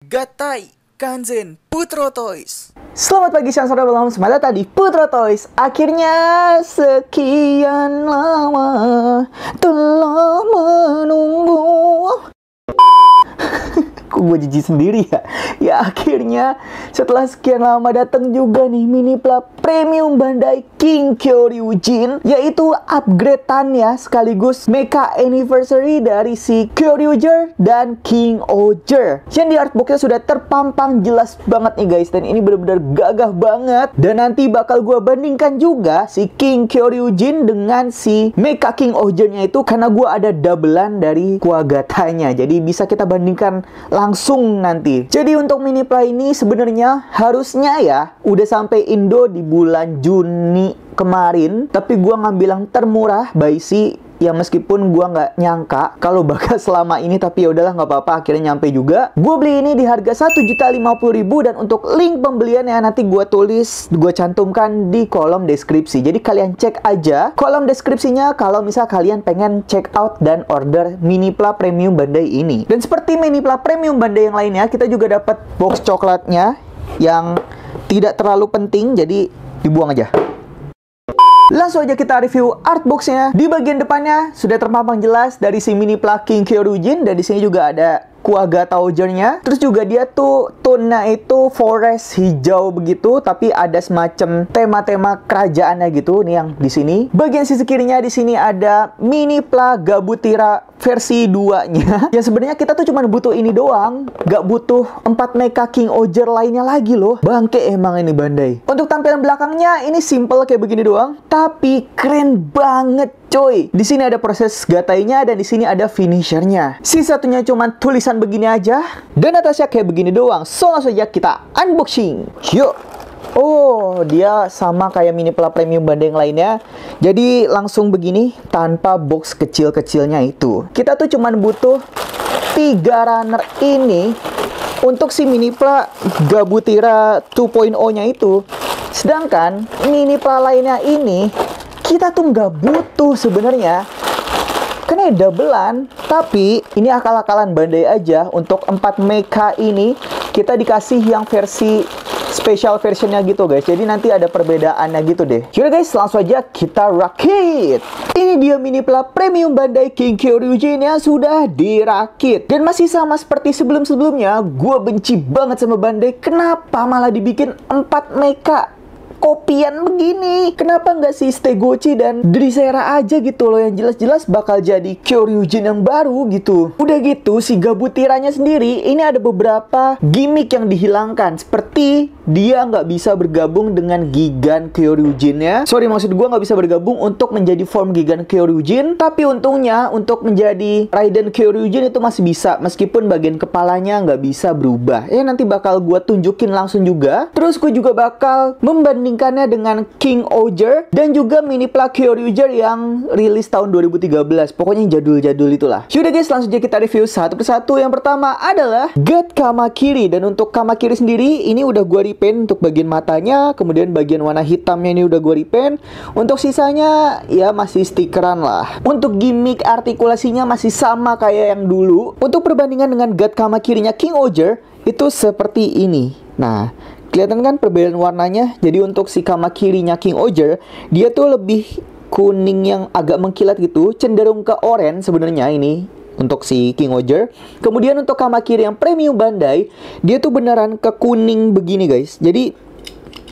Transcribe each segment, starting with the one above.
Gatai, Kanzen, Putro Toys. Selamat pagi, siang, sore, malam, selamat datang di Putro Toys. Akhirnya sekian lama telah menunggu. Kok gue jijik sendiri ya? Ya akhirnya setelah sekian lama datang juga nih mini pla premium Bandai King Kyoryujin, yaitu upgradean ya sekaligus mecha anniversary dari si Kyoryuger dan King Oger. Yang di artboxnya sudah terpampang jelas banget nih guys, dan ini benar-benar gagah banget. Dan nanti bakal gue bandingkan juga si King Kyoryujin dengan si mecha King Oger-nya itu, karena gue ada doublean dari Kuwagatanya. Jadi bisa kita bandingkan langsung nanti. Jadi untuk mini pla ini sebenarnya harusnya ya udah sampai Indo di bulan Juni kemarin, tapi gua ngambil yang termurah by si, ya meskipun gua nggak nyangka kalau bakal selama ini, tapi ya udahlah nggak apa-apa, akhirnya nyampe juga. Gua beli ini di harga 1.050.000, dan untuk link pembeliannya nanti gua cantumkan di kolom deskripsi. Jadi kalian cek aja kolom deskripsinya kalau misal kalian pengen check out dan order mini pla premium Bandai ini. Dan seperti mini pla premium Bandai yang lainnya, kita juga dapat box coklatnya yang tidak terlalu penting, jadi dibuang aja. Langsung aja kita review artboxnya. Di bagian depannya sudah terpampang jelas dari si mini pla King Kyoryujin, dan di sini juga ada Kuwagata Oger-nya. Terus juga dia tuh tone-nya itu forest hijau begitu, tapi ada semacam tema-tema kerajaannya gitu nih yang di sini. Bagian sisi kirinya di sini ada mini pla Gabutira versi 2-nya. Ya sebenarnya kita tuh cuma butuh ini doang, nggak butuh 4 mecha King Oger lainnya lagi loh. Bangke emang ini Bandai. Untuk tampilan belakangnya ini simple kayak begini doang, tapi keren banget coy. Di sini ada proses gatainya, dan di sini ada finishernya. Sisanya cuma tulisan begini aja, dan atasnya kayak begini doang. So langsung saja kita unboxing. Yuk. Oh, dia sama kayak mini pla premium Bandai yang lainnya. Jadi langsung begini tanpa box kecil-kecilnya itu. Kita tuh cuman butuh 3 runner ini untuk si mini pla Gabutira 2.0-nya itu. Sedangkan mini pla lainnya ini kita tuh nggak butuh sebenarnya, karena doublean. Tapi ini akal-akalan Bandai aja. Untuk 4 mecha ini kita dikasih yang versi special versionnya gitu guys. Jadi nanti ada perbedaannya gitu deh. Yaudah guys, langsung aja kita rakit. Ini dia mini pla premium Bandai King Kyoryujin yang sudah dirakit. Dan masih sama seperti sebelum-sebelumnya, gue benci banget sama Bandai. Kenapa malah dibikin 4 mecha kopian begini? Kenapa nggak si Stegochi dan Drissera aja gitu loh, yang jelas-jelas bakal jadi Kyoryujin yang baru gitu. Udah gitu, si Gabutiranya sendiri ini ada beberapa gimmick yang dihilangkan, seperti dia nggak bisa bergabung dengan Gigan Kyoryujinnya. Sorry, maksud gue nggak bisa bergabung untuk menjadi form Gigan Kyoryujin. Tapi untungnya untuk menjadi Raiden Kyoryujin itu masih bisa, meskipun bagian kepalanya nggak bisa berubah. Ya nanti bakal gue tunjukin langsung juga. Terus gue juga bakal membandingkannya dengan King Oger dan juga mini pla Kyoryuger yang rilis tahun 2013. Pokoknya yang jadul-jadul itulah. Yaudah guys, langsung aja kita review satu persatu. Yang pertama adalah God Kamakiri. Dan untuk Kamakiri sendiri ini udah gue repaint untuk bagian matanya, kemudian bagian warna hitamnya ini udah gue repaint. Untuk sisanya ya masih stikeran lah. Untuk gimmick artikulasinya masih sama kayak yang dulu. Untuk perbandingan dengan God Kamakirinya King Oger itu seperti ini. Nah, kelihatan kan perbedaan warnanya. Jadi untuk si Kamakirinya King Oger, dia tuh lebih kuning yang agak mengkilat gitu, cenderung ke oranye sebenarnya ini untuk si King Oger. Kemudian untuk Kamakiri yang premium Bandai, dia tuh beneran ke kuning begini guys. Jadi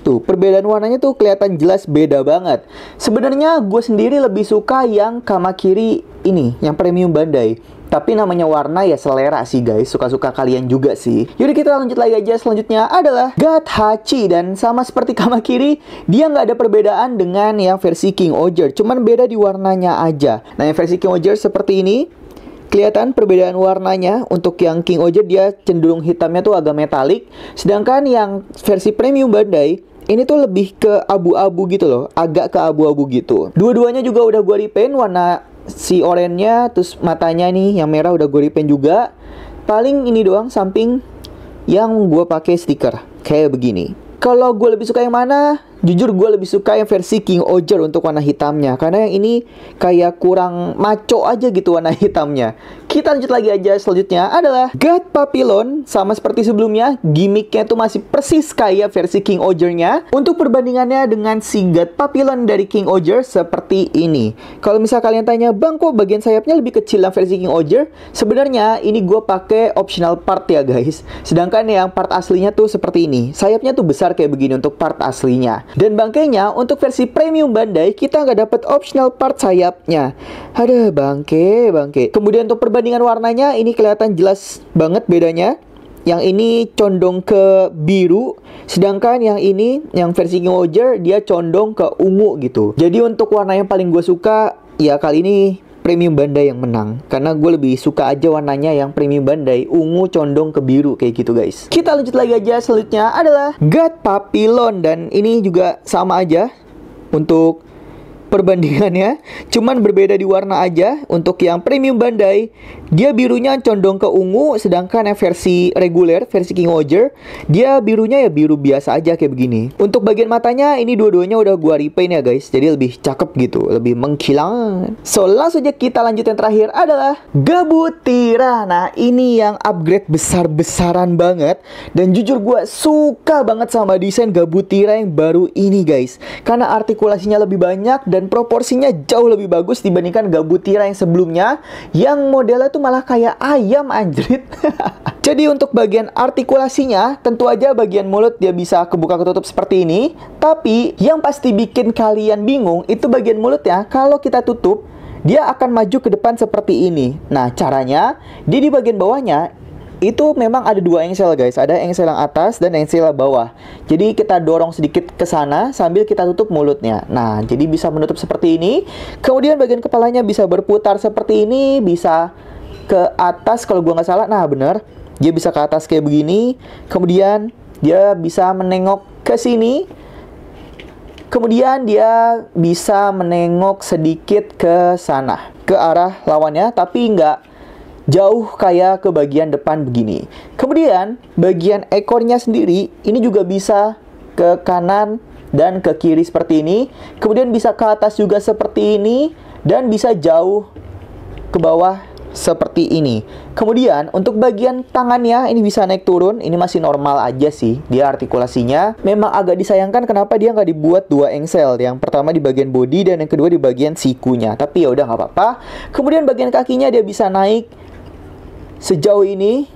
tuh perbedaan warnanya tuh kelihatan jelas beda banget. Sebenarnya gue sendiri lebih suka yang Kamakiri ini, yang premium Bandai. Tapi namanya warna ya selera sih guys, suka-suka kalian juga sih. Yaudah kita lanjut lagi aja. Selanjutnya adalah God Hachi. Dan sama seperti Kamakiri, dia nggak ada perbedaan dengan yang versi King Oger, cuman beda di warnanya aja. Nah yang versi King Oger seperti ini, kelihatan perbedaan warnanya. Untuk yang King Oger dia cenderung hitamnya tuh agak metalik, sedangkan yang versi premium Bandai ini tuh lebih ke abu-abu gitu loh, agak ke abu-abu gitu. Dua-duanya juga udah gue repaint warna si oranye-nya, terus matanya nih yang merah udah gue repaint juga. Paling ini doang samping yang gue pakai stiker kayak begini. Kalau gue lebih suka yang mana? jujur gue lebih suka yang versi King Oger untuk warna hitamnya, karena yang ini kayak kurang maco aja gitu warna hitamnya. Kita lanjut lagi aja, selanjutnya adalah God Papillon. Sama seperti sebelumnya, gimmicknya tuh masih persis kayak versi King Oger-nya. Untuk perbandingannya dengan si God Papillon dari King Oger seperti ini. Kalau misal kalian tanya, bang kok bagian sayapnya lebih kecil yang versi King Oger? Sebenarnya ini gue pakai optional part ya guys. Sedangkan yang part aslinya tuh seperti ini. Sayapnya tuh besar kayak begini untuk part aslinya. Dan bangkainya untuk versi premium Bandai kita nggak dapat optional part sayapnya. Ada bangke. Kemudian untuk perbandingan warnanya ini kelihatan jelas banget bedanya. Yang ini condong ke biru, sedangkan yang ini yang versi King Oger dia condong ke ungu gitu. Jadi untuk warna yang paling gue suka ya kali ini premium Bandai yang menang, karena gue lebih suka aja warnanya yang premium Bandai, ungu condong ke biru kayak gitu guys. Kita lanjut lagi aja, selanjutnya adalah God Papillon, dan ini juga sama aja untuk perbandingannya, cuman berbeda di warna aja. Untuk yang premium Bandai dia birunya condong ke ungu, sedangkan yang versi reguler, versi King Oger, dia birunya ya biru biasa aja kayak begini. Untuk bagian matanya ini dua-duanya udah gua repaint ya guys, jadi lebih cakep gitu, lebih mengkilang. So langsung aja kita lanjut yang terakhir adalah Gabutira. Nah ini yang upgrade besar-besaran banget, dan jujur gua suka banget sama desain Gabutira yang baru ini guys, karena artikulasinya lebih banyak dan proporsinya jauh lebih bagus dibandingkan Gabutira yang sebelumnya, yang modelnya tuh malah kayak ayam anjrit. Jadi untuk bagian artikulasinya, tentu aja bagian mulut dia bisa kebuka ketutup seperti ini. Tapi yang pasti bikin kalian bingung itu bagian mulutnya, kalau kita tutup dia akan maju ke depan seperti ini. Nah caranya, dia di bagian bawahnya itu memang ada dua engsel guys, ada engsel yang atas dan engsel yang bawah. Jadi kita dorong sedikit ke sana sambil kita tutup mulutnya. Nah jadi bisa menutup seperti ini. Kemudian bagian kepalanya bisa berputar seperti ini, bisa ke atas kalau gua nggak salah. Nah bener, dia bisa ke atas kayak begini. Kemudian dia bisa menengok ke sini. Kemudian dia bisa menengok sedikit ke sana, ke arah lawannya, tapi nggak jauh kayak ke bagian depan begini. Kemudian bagian ekornya sendiri ini juga bisa ke kanan dan ke kiri seperti ini. Kemudian bisa ke atas juga seperti ini, dan bisa jauh ke bawah seperti ini. Kemudian untuk bagian tangannya ini bisa naik turun. Ini masih normal aja sih dia artikulasinya. Memang agak disayangkan kenapa dia nggak dibuat dua engsel, yang pertama di bagian body dan yang kedua di bagian sikunya. Tapi ya udah nggak apa-apa. Kemudian bagian kakinya dia bisa naik sejauh ini,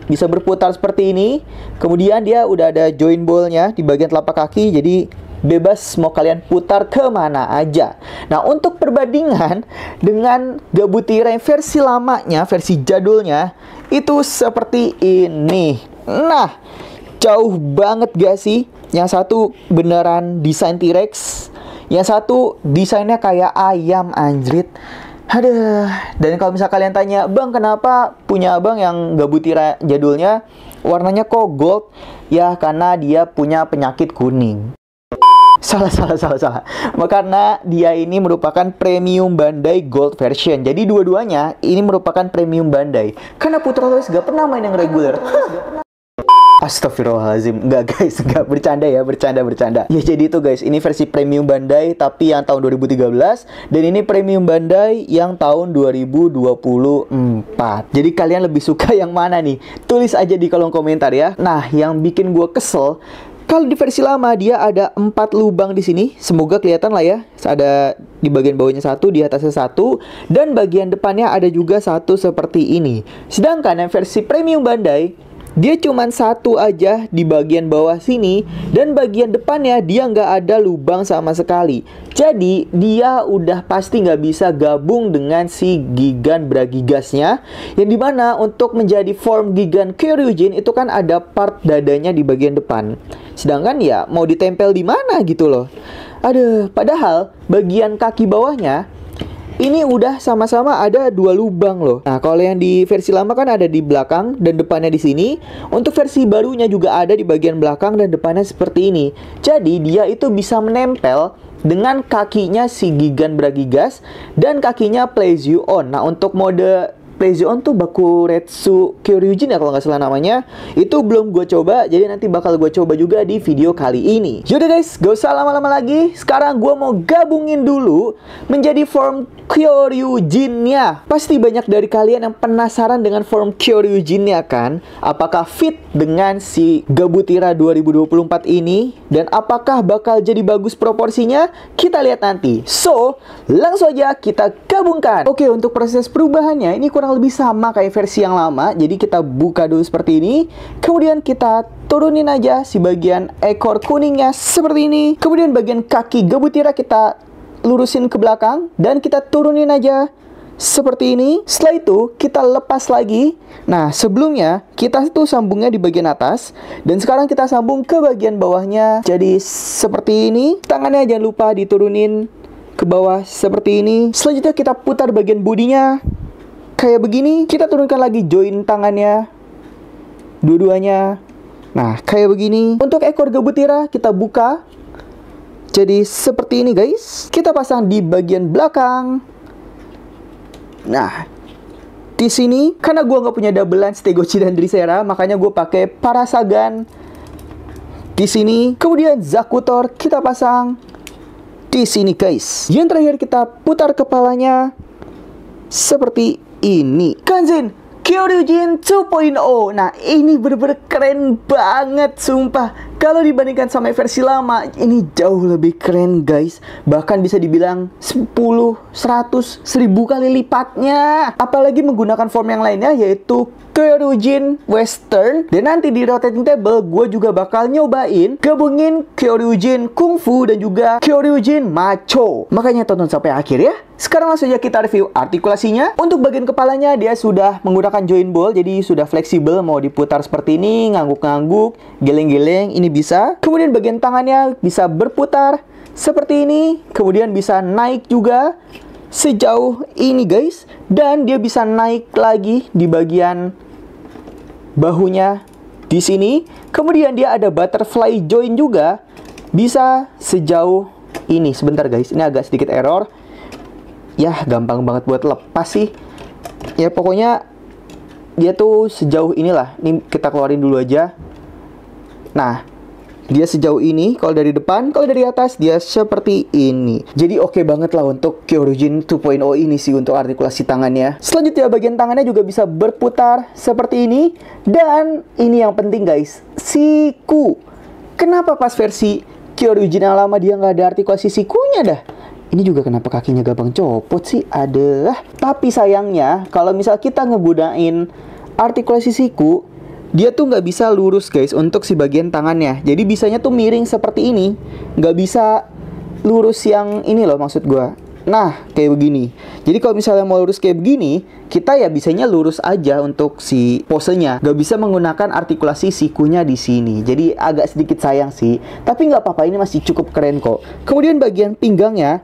bisa berputar seperti ini. Kemudian dia udah ada joint ball-nya di bagian telapak kaki, jadi bebas mau kalian putar kemana aja. Nah untuk perbandingan dengan Gabutira yang versi lamanya, versi jadulnya, itu seperti ini. Nah jauh banget gak sih? Yang satu beneran desain T-Rex, yang satu desainnya kayak ayam anjrit. Aduh, dan kalau misal kalian tanya, bang kenapa punya abang yang Gabutira jadulnya warnanya kok gold? Ya karena dia punya penyakit kuning. Salah. Karena dia ini merupakan premium Bandai Gold version. Jadi dua-duanya ini merupakan premium Bandai. Karena Putra Toys gak pernah main yang reguler. Astagfirullahaladzim. Enggak guys, enggak, bercanda ya, bercanda. Ya jadi itu guys, ini versi premium Bandai tapi yang tahun 2013, dan ini premium Bandai yang tahun 2024. Jadi kalian lebih suka yang mana nih? Tulis aja di kolom komentar ya. Nah, yang bikin gue kesel, kalau di versi lama dia ada 4 lubang di sini. Semoga kelihatan lah ya. Ada di bagian bawahnya 1, di atasnya 1, dan bagian depannya ada juga 1 seperti ini. Sedangkan yang versi premium Bandai dia cuma 1 aja di bagian bawah sini, dan bagian depannya dia nggak ada lubang sama sekali. Jadi dia udah pasti nggak bisa gabung dengan si Gigan Bragigasnya, yang dimana untuk menjadi form Gigan Kyoryujin itu kan ada part dadanya di bagian depan. Sedangkan ya mau ditempel di mana gitu loh. Aduh, padahal bagian kaki bawahnya ini udah sama-sama ada 2 lubang loh. Nah, kalau yang di versi lama kan ada di belakang dan depannya di sini. Untuk versi barunya juga ada di bagian belakang dan depannya seperti ini. Jadi dia itu bisa menempel dengan kakinya si Gigan Bragigas dan kakinya Plays You On. Nah, untuk mode Playstation tuh Bakuretsu Kyoryujin ya kalau nggak salah namanya. Itu belum gue coba, jadi nanti bakal gue coba juga di video kali ini. Yaudah guys, gak usah lama-lama lagi. Sekarang gue mau gabungin dulu menjadi form Kyoryujinnya. Pasti banyak dari kalian yang penasaran dengan form Kyoryujinnya kan? Apakah fit dengan si Gabutira 2024 ini? Dan apakah bakal jadi bagus proporsinya? Kita lihat nanti. So, langsung aja kita gabungkan. Oke, untuk proses perubahannya ini kurang lebih sama kayak versi yang lama. Jadi kita buka dulu seperti ini. Kemudian kita turunin aja si bagian ekor kuningnya seperti ini. Kemudian bagian kaki Gabutira kita lurusin ke belakang dan kita turunin aja seperti ini. Setelah itu kita lepas lagi. Nah, sebelumnya kita tuh sambungnya di bagian atas, dan sekarang kita sambung ke bagian bawahnya. Jadi seperti ini. Tangannya jangan lupa diturunin ke bawah seperti ini. Selanjutnya kita putar bagian bodinya kayak begini. Kita turunkan lagi join tangannya dua-duanya. Nah, kayak begini. Untuk ekor Gabutira kita buka. Jadi seperti ini guys. Kita pasang di bagian belakang. Nah, di sini karena gue nggak punya double lens Tegochi dan Drissera, makanya gue pakai Parasagan di sini. Kemudian Zakutor kita pasang di sini guys. Yang terakhir kita putar kepalanya seperti ini. Kanzen Kyoryujin 2.0. Nah, ini bener-bener keren banget, sumpah. Kalau dibandingkan sama versi lama, ini jauh lebih keren, guys. Bahkan bisa dibilang 10, 100, 1000 kali lipatnya. Apalagi menggunakan form yang lainnya, yaitu Kyoryujin Western. Dan nanti di rotating table, gue juga bakal nyobain gabungin Kyoryujin Kung Fu dan juga Kyoryujin Macho. Makanya tonton sampai akhir ya. Sekarang langsung aja kita review artikulasinya. Untuk bagian kepalanya, dia sudah menggunakan joint ball, jadi sudah fleksibel. Mau diputar seperti ini, ngangguk-ngangguk, geleng-geleng, ini bisa. Kemudian bagian tangannya bisa berputar seperti ini. Kemudian bisa naik juga sejauh ini guys. Dan dia bisa naik lagi di bagian bahunya di sini. Kemudian dia ada butterfly joint juga, bisa sejauh ini. Sebentar guys, ini agak sedikit error. Ya, gampang banget buat lepas sih. Ya, pokoknya dia tuh sejauh inilah. Ini kita keluarin dulu aja. Nah, dia sejauh ini kalau dari depan. Kalau dari atas dia seperti ini. Jadi oke banget lah untuk Kyoryujin 2.0 ini sih untuk artikulasi tangannya. Selanjutnya bagian tangannya juga bisa berputar seperti ini. Dan ini yang penting guys, siku. Kenapa pas versi Kyoryujin yang lama dia nggak ada artikulasi sikunya dah? Ini juga kenapa kakinya gampang copot sih? Ada. Tapi sayangnya kalau misal kita ngegunain artikulasi siku, dia tuh nggak bisa lurus guys untuk si bagian tangannya. Jadi bisanya tuh miring seperti ini, nggak bisa lurus yang ini loh maksud gua. Nah, kayak begini. Jadi kalau misalnya mau lurus kayak begini, kita ya bisanya lurus aja untuk si posenya. Nggak bisa menggunakan artikulasi sikunya di sini. Jadi agak sedikit sayang sih. Tapi nggak apa-apa, ini masih cukup keren kok. Kemudian bagian pinggangnya,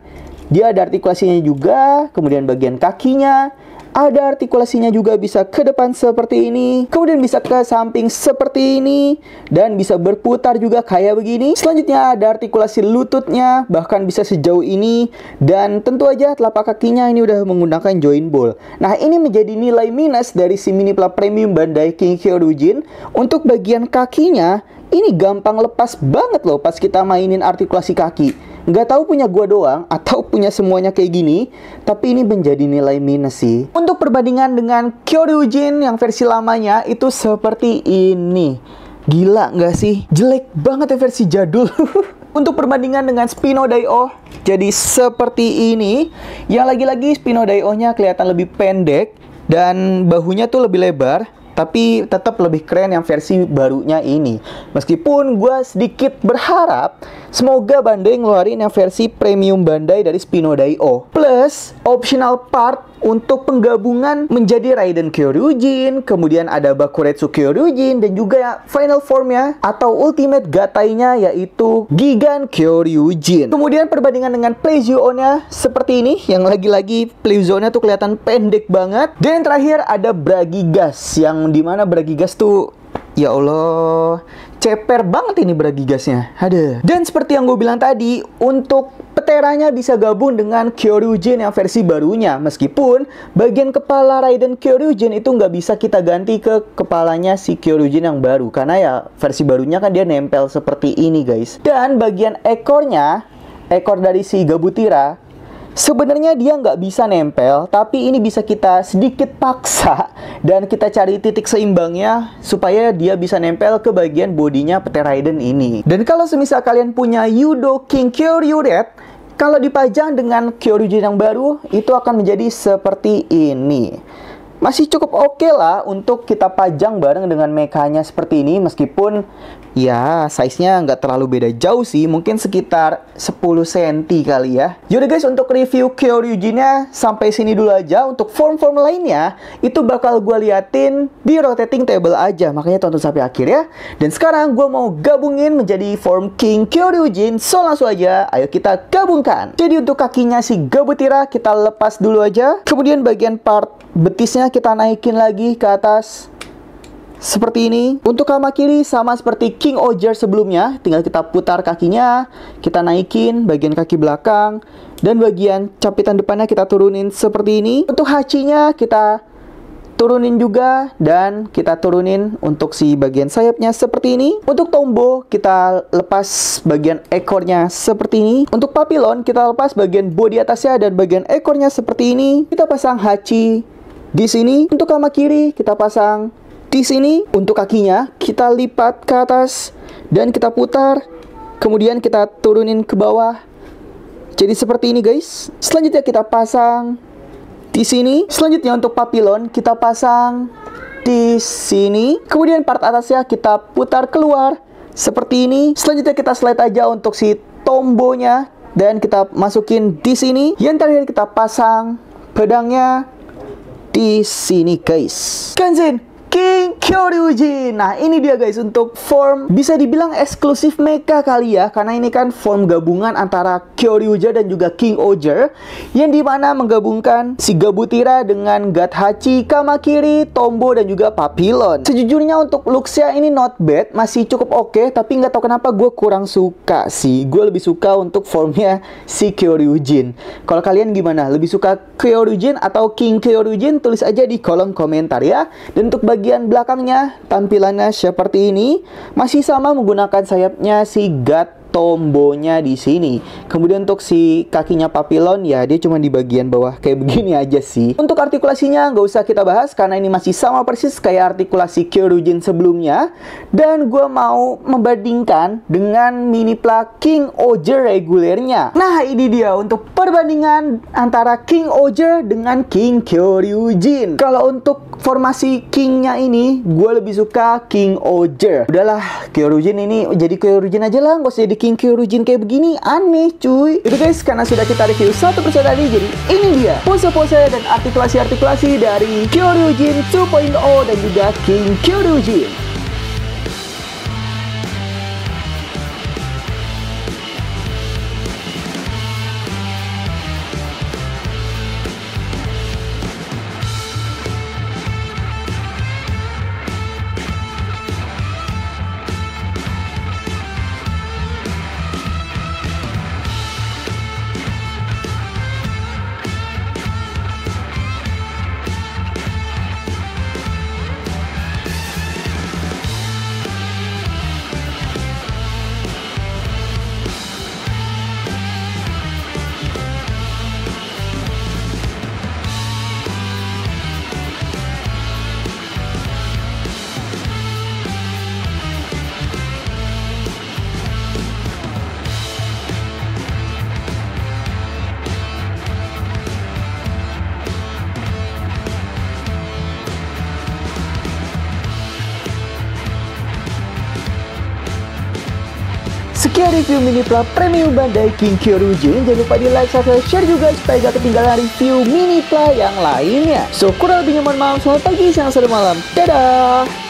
dia ada artikulasinya juga. Kemudian bagian kakinya ada artikulasinya juga, bisa ke depan seperti ini. Kemudian bisa ke samping seperti ini. Dan bisa berputar juga kayak begini. Selanjutnya ada artikulasi lututnya, bahkan bisa sejauh ini. Dan tentu aja telapak kakinya ini udah menggunakan joint ball. Nah, ini menjadi nilai minus dari si Minipla Premium Bandai King Kyoryujin. Untuk bagian kakinya, ini gampang lepas banget loh pas kita mainin artikulasi kaki. Nggak tahu punya gua doang atau punya semuanya kayak gini, tapi ini menjadi nilai minus sih. Untuk perbandingan dengan Kyoryujin yang versi lamanya itu seperti ini. Gila nggak sih? Jelek banget ya versi jadul. Untuk perbandingan dengan Spino Dai-O, jadi seperti ini. Yang lagi-lagi Spino Dai-O-nya kelihatan lebih pendek dan bahunya tuh lebih lebar. Tapi tetap lebih keren yang versi barunya ini. Meskipun gue sedikit berharap semoga Bandai ngeluarin yang versi premium Bandai dari Spino Dai-O. Plus optional part untuk penggabungan menjadi Raiden Kyoryujin. Kemudian ada Bakuretsu Kyoryujin. Dan juga final formnya atau ultimate gatainya yaitu Gigan Kyoryujin. Kemudian perbandingan dengan Playstation-nya seperti ini. Yang lagi-lagi Playstation-nya tuh kelihatan pendek banget. Dan terakhir ada Bragigas, yang dimana Bragigas tuh, ya Allah, ceper banget ini Bragigasnya. Ada. Dan seperti yang gue bilang tadi, untuk Peteranya bisa gabung dengan Kyoryujin yang versi barunya. Meskipun bagian kepala Raiden Kyoryujin itu nggak bisa kita ganti ke kepalanya si Kyoryujin yang baru. Karena ya versi barunya kan dia nempel seperti ini guys. Dan bagian ekornya, ekor dari si Gabutira, sebenarnya dia nggak bisa nempel, tapi ini bisa kita sedikit paksa dan kita cari titik seimbangnya supaya dia bisa nempel ke bagian bodinya Peter Raiden ini. Dan kalau semisal kalian punya Yudo King Kyoryu Red, kalau dipajang dengan Kyoryujin yang baru, itu akan menjadi seperti ini. Masih cukup oke lah untuk kita pajang bareng dengan mekanya seperti ini. Meskipun ya size-nya nggak terlalu beda jauh sih. Mungkin sekitar 10 cm kali ya. Yaudah guys, untuk review Kyoryujin-nya sampai sini dulu aja. Untuk form-form lainnya itu bakal gue liatin di rotating table aja. Makanya tonton sampai akhir ya. Dan sekarang gue mau gabungin menjadi form King Kyoryujin. So langsung aja, ayo kita gabungkan. Jadi untuk kakinya si Gabutira kita lepas dulu aja. Kemudian bagian part betisnya kita naikin lagi ke atas seperti ini. Untuk Kamakiri sama seperti King Oger sebelumnya, tinggal kita putar kakinya, kita naikin bagian kaki belakang, dan bagian capitan depannya kita turunin seperti ini. Untuk Hachinya kita turunin juga, dan kita turunin untuk si bagian sayapnya seperti ini. Untuk Tombo kita lepas bagian ekornya seperti ini. Untuk Papillon kita lepas bagian bodi atasnya dan bagian ekornya seperti ini. Kita pasang Hachi di sini. Untuk Kamakiri kita pasang di sini. Untuk kakinya kita lipat ke atas dan kita putar, kemudian kita turunin ke bawah. Jadi seperti ini guys. Selanjutnya kita pasang di sini. Selanjutnya untuk Papillon kita pasang di sini. Kemudian part atasnya kita putar keluar seperti ini. Selanjutnya kita slide aja untuk si Tombonya dan kita masukin di sini. Yang terakhir kita pasang pedangnya di sini guys. Kanzen King Kyoryujin. Nah ini dia guys untuk form bisa dibilang eksklusif mecha kali ya, karena ini kan form gabungan antara Kyoryuja dan juga King Oger, yang dimana menggabungkan si Gabutira dengan God Hachi, Kamakiri, Tombo dan juga Papillon. Sejujurnya untuk looksnya ini not bad, masih cukup oke, tapi nggak tahu kenapa gue kurang suka sih. Gue lebih suka untuk formnya si Kyoryujin. Kalau kalian gimana? Lebih suka Kyoryujin atau King Kyoryujin? Tulis aja di kolom komentar ya. Dan untuk bagian belakangnya tampilannya seperti ini, masih sama menggunakan sayapnya si God Tombonya di sini. Kemudian untuk si kakinya Papillon ya dia cuma di bagian bawah kayak begini aja sih. Untuk artikulasinya nggak usah kita bahas karena ini masih sama persis kayak artikulasi Kyoryujin sebelumnya. Dan gue mau membandingkan dengan Minipla King Oger regulernya. Nah ini dia untuk perbandingan antara King Oger dengan King Kyoryujin. Kalau untuk formasi Kingnya ini gue lebih suka King Oger. Udahlah Kyoryujin ini jadi Kyoryujin aja lah, nggak usah jadi King Kyoryujin kayak begini, aneh cuy. Itu guys, karena sudah kita review satu persatu tadi, jadi ini dia pose-pose dan artikulasi-artikulasi dari Kyoryujin 2.0 dan juga King Kyoryujin. Sekian review Minipla Premium Bandai King Kyoryujin. Jangan lupa di like, subscribe, share juga supaya gak ketinggalan review Minipla yang lainnya. So kurang lebihnya mohon maaf, selamat pagi, siang, sore, malam. Dadah!